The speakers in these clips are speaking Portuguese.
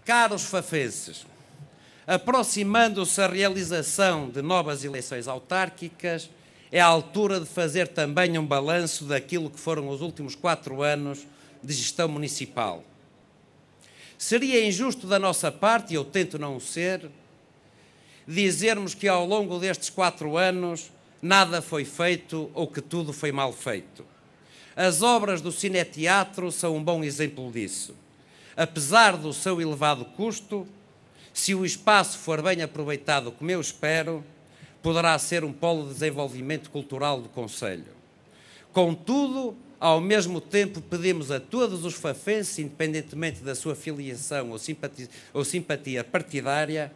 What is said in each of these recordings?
Caros fafenses, aproximando-se a realização de novas eleições autárquicas, é a altura de fazer também um balanço daquilo que foram os últimos 4 anos de gestão municipal. Seria injusto da nossa parte, e eu tento não o ser, dizermos que ao longo destes 4 anos nada foi feito ou que tudo foi mal feito. As obras do Cineteatro são um bom exemplo disso. Apesar do seu elevado custo, se o espaço for bem aproveitado, como eu espero, poderá ser um polo de desenvolvimento cultural do concelho. Contudo, ao mesmo tempo, pedimos a todos os fafenses, independentemente da sua filiação ou simpatia partidária,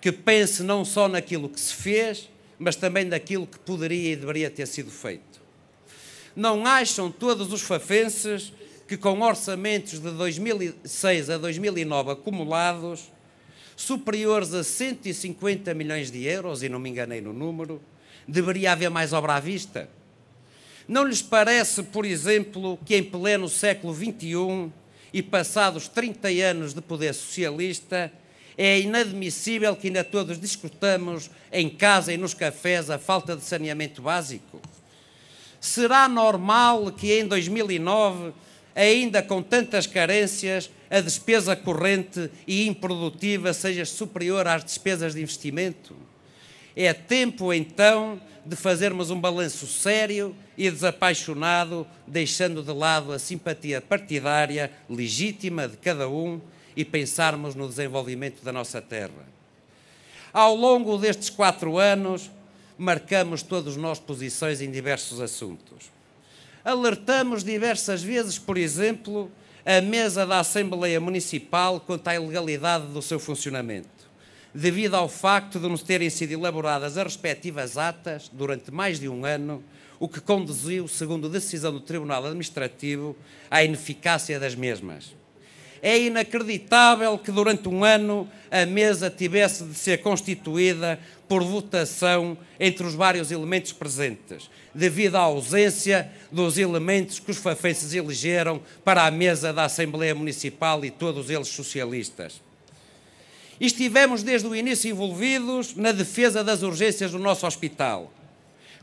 que pense não só naquilo que se fez, mas também naquilo que poderia e deveria ter sido feito. Não acham todos os fafenses que com orçamentos de 2006 a 2009 acumulados, superiores a 150 milhões de euros, e não me enganei no número, deveria haver mais obra à vista? Não lhes parece, por exemplo, que em pleno século XXI e passados 30 anos de poder socialista, é inadmissível que ainda todos discutamos em casa e nos cafés a falta de saneamento básico? Será normal que em 2009, ainda com tantas carências, a despesa corrente e improdutiva seja superior às despesas de investimento? É tempo, então, de fazermos um balanço sério e desapaixonado, deixando de lado a simpatia partidária legítima de cada um e pensarmos no desenvolvimento da nossa terra. Ao longo destes 4 anos, marcamos todos nós posições em diversos assuntos. Alertamos diversas vezes, por exemplo, a mesa da Assembleia Municipal quanto à ilegalidade do seu funcionamento, devido ao facto de não terem sido elaboradas as respectivas atas durante mais de um ano, o que conduziu, segundo decisão do Tribunal Administrativo, à ineficácia das mesmas. É inacreditável que durante um ano a mesa tivesse de ser constituída por votação entre os vários elementos presentes, devido à ausência dos elementos que os fafenses elegeram para a mesa da Assembleia Municipal e todos eles socialistas. Estivemos desde o início envolvidos na defesa das urgências do nosso hospital.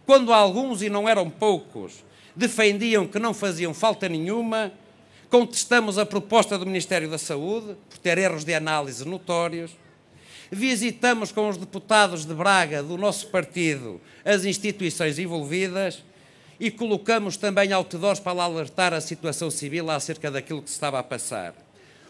Quando alguns, e não eram poucos, defendiam que não faziam falta nenhuma, contestamos a proposta do Ministério da Saúde, por ter erros de análise notórios. Visitamos com os deputados de Braga, do nosso partido, as instituições envolvidas e colocamos também outdoors para alertar a situação civil acerca daquilo que se estava a passar.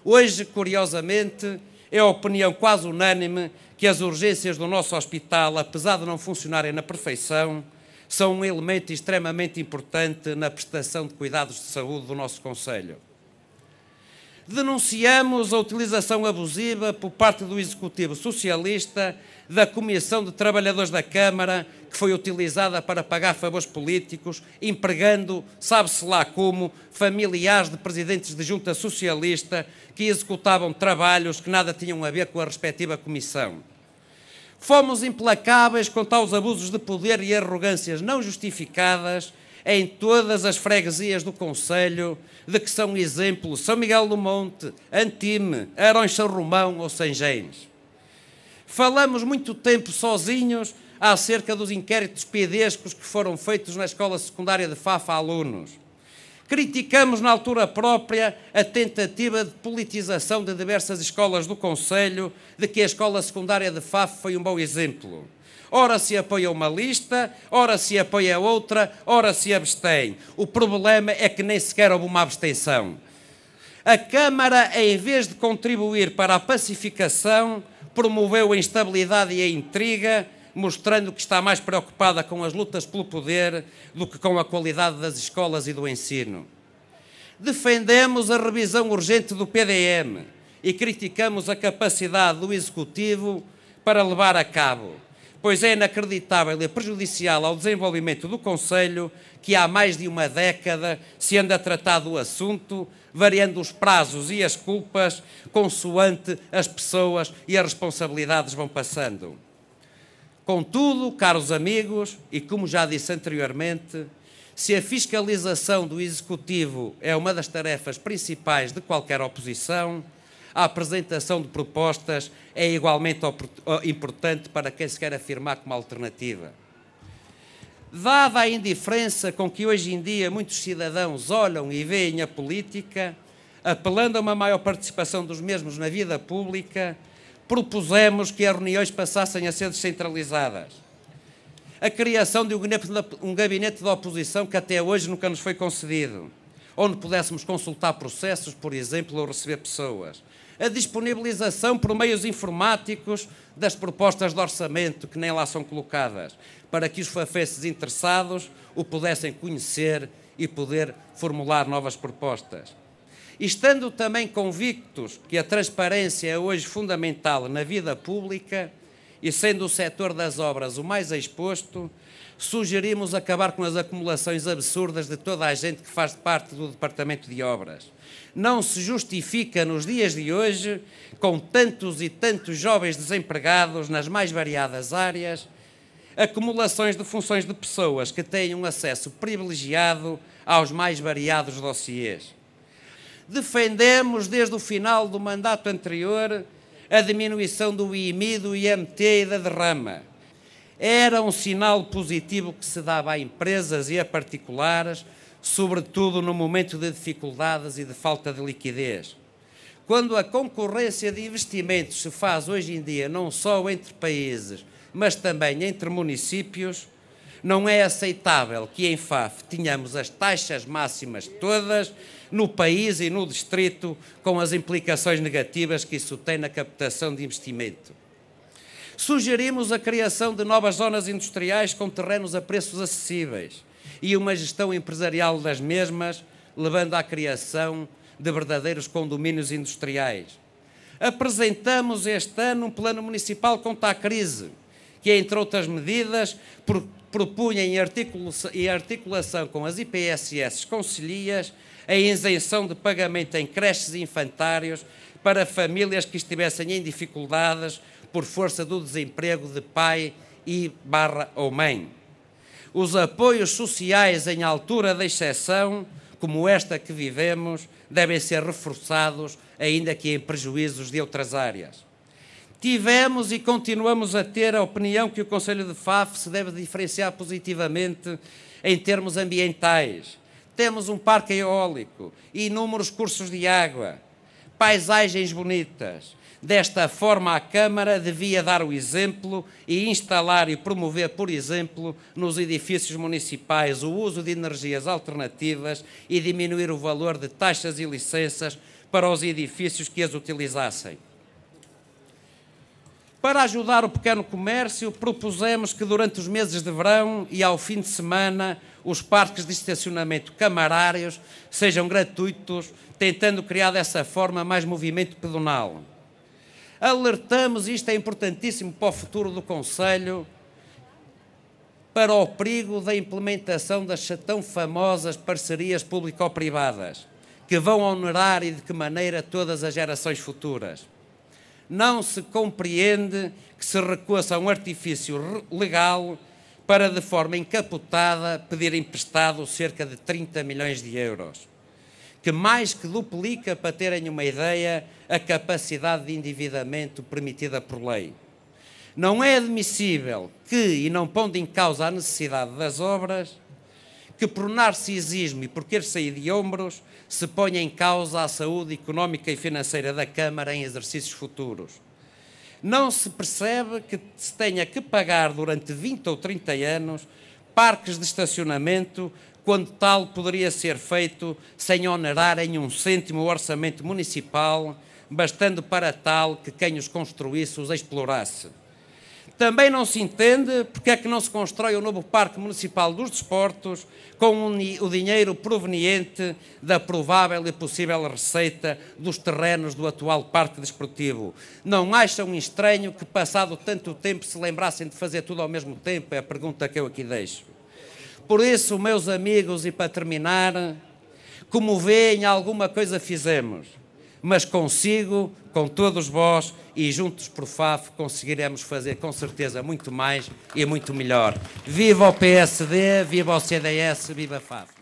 Hoje, curiosamente, é a opinião quase unânime que as urgências do nosso hospital, apesar de não funcionarem na perfeição, são um elemento extremamente importante na prestação de cuidados de saúde do nosso concelho. Denunciamos a utilização abusiva por parte do Executivo Socialista da Comissão de Trabalhadores da Câmara, que foi utilizada para pagar favores políticos, empregando, sabe-se lá como, familiares de presidentes de junta socialista que executavam trabalhos que nada tinham a ver com a respectiva comissão. Fomos implacáveis quanto aos abusos de poder e arrogâncias não justificadas em todas as freguesias do concelho, de que são exemplos São Miguel do Monte, Antime, Arões São Romão ou Sanjens. Falamos muito tempo sozinhos acerca dos inquéritos piedescos que foram feitos na escola secundária de Faf a alunos. Criticamos na altura própria a tentativa de politização de diversas escolas do concelho, de que a escola secundária de Faf foi um bom exemplo. Ora se apoia uma lista, ora se apoia outra, ora se abstém. O problema é que nem sequer houve uma abstenção. A Câmara, em vez de contribuir para a pacificação, promoveu a instabilidade e a intriga, mostrando que está mais preocupada com as lutas pelo poder do que com a qualidade das escolas e do ensino. Defendemos a revisão urgente do PDM e criticamos a capacidade do Executivo para levar a cabo, pois é inacreditável e prejudicial ao desenvolvimento do concelho que há mais de uma década se anda a tratar do assunto, variando os prazos e as culpas consoante as pessoas e as responsabilidades vão passando. Contudo, caros amigos, e como já disse anteriormente, se a fiscalização do Executivo é uma das tarefas principais de qualquer oposição, a apresentação de propostas é igualmente importante para quem se quer afirmar como alternativa. Dada a indiferença com que hoje em dia muitos cidadãos olham e veem a política, apelando a uma maior participação dos mesmos na vida pública, propusemos que as reuniões passassem a ser descentralizadas. A criação de um gabinete de oposição que até hoje nunca nos foi concedido, onde pudéssemos consultar processos, por exemplo, ou receber pessoas. A disponibilização por meios informáticos das propostas de orçamento que nem lá são colocadas, para que os fafeces interessados o pudessem conhecer e poder formular novas propostas. E estando também convictos que a transparência é hoje fundamental na vida pública, e sendo o setor das obras o mais exposto, sugerimos acabar com as acumulações absurdas de toda a gente que faz parte do Departamento de Obras. Não se justifica nos dias de hoje, com tantos e tantos jovens desempregados nas mais variadas áreas, acumulações de funções de pessoas que têm um acesso privilegiado aos mais variados dossiês. Defendemos desde o final do mandato anterior a diminuição do IMI, do IMT e da derrama. Era um sinal positivo que se dava a empresas e a particulares, sobretudo no momento de dificuldades e de falta de liquidez. Quando a concorrência de investimentos se faz hoje em dia não só entre países, mas também entre municípios, não é aceitável que em FAF tenhamos as taxas máximas todas no país e no distrito, com as implicações negativas que isso tem na captação de investimento. Sugerimos a criação de novas zonas industriais com terrenos a preços acessíveis e uma gestão empresarial das mesmas, levando à criação de verdadeiros condomínios industriais. Apresentamos este ano um plano municipal contra a crise, que, entre outras medidas, propunha em articulação com as IPSS concelhias a isenção de pagamento em creches e infantários para famílias que estivessem em dificuldades por força do desemprego de pai ou mãe. Os apoios sociais em altura de exceção, como esta que vivemos, devem ser reforçados, ainda que em prejuízos de outras áreas. Tivemos e continuamos a ter a opinião que o Conselho de Faf se deve diferenciar positivamente em termos ambientais. Temos um parque eólico, inúmeros cursos de água, paisagens bonitas. Desta forma, a Câmara devia dar o exemplo e instalar e promover, por exemplo, nos edifícios municipais o uso de energias alternativas e diminuir o valor de taxas e licenças para os edifícios que as utilizassem. Para ajudar o pequeno comércio, propusemos que durante os meses de verão e ao fim de semana os parques de estacionamento camarários sejam gratuitos, tentando criar dessa forma mais movimento pedonal. Alertamos, isto é importantíssimo para o futuro do Conselho, para o perigo da implementação das tão famosas parcerias público-privadas, que vão onerar e de que maneira todas as gerações futuras. Não se compreende que se recorra a um artifício legal para, de forma encapotada, pedir emprestado cerca de 30 milhões de euros, que mais que duplica, para terem uma ideia, a capacidade de endividamento permitida por lei. Não é admissível que, e não pondo em causa a necessidade das obras, que por narcisismo e por querer sair de ombros se ponha em causa a saúde económica e financeira da Câmara em exercícios futuros. Não se percebe que se tenha que pagar durante 20 ou 30 anos parques de estacionamento, quando tal poderia ser feito sem onerar em 1 cêntimo o orçamento municipal, bastando para tal que quem os construísse os explorasse. Também não se entende porque é que não se constrói o novo Parque Municipal dos Desportos com o dinheiro proveniente da provável e possível receita dos terrenos do atual Parque Desportivo. Não acham estranho que, passado tanto tempo, se lembrassem de fazer tudo ao mesmo tempo? É a pergunta que eu aqui deixo. Por isso, meus amigos, e para terminar, como veem, alguma coisa fizemos, mas consigo, com todos vós e juntos por FAF, conseguiremos fazer com certeza muito mais e muito melhor. Viva o PSD, viva o CDS, viva a FAF.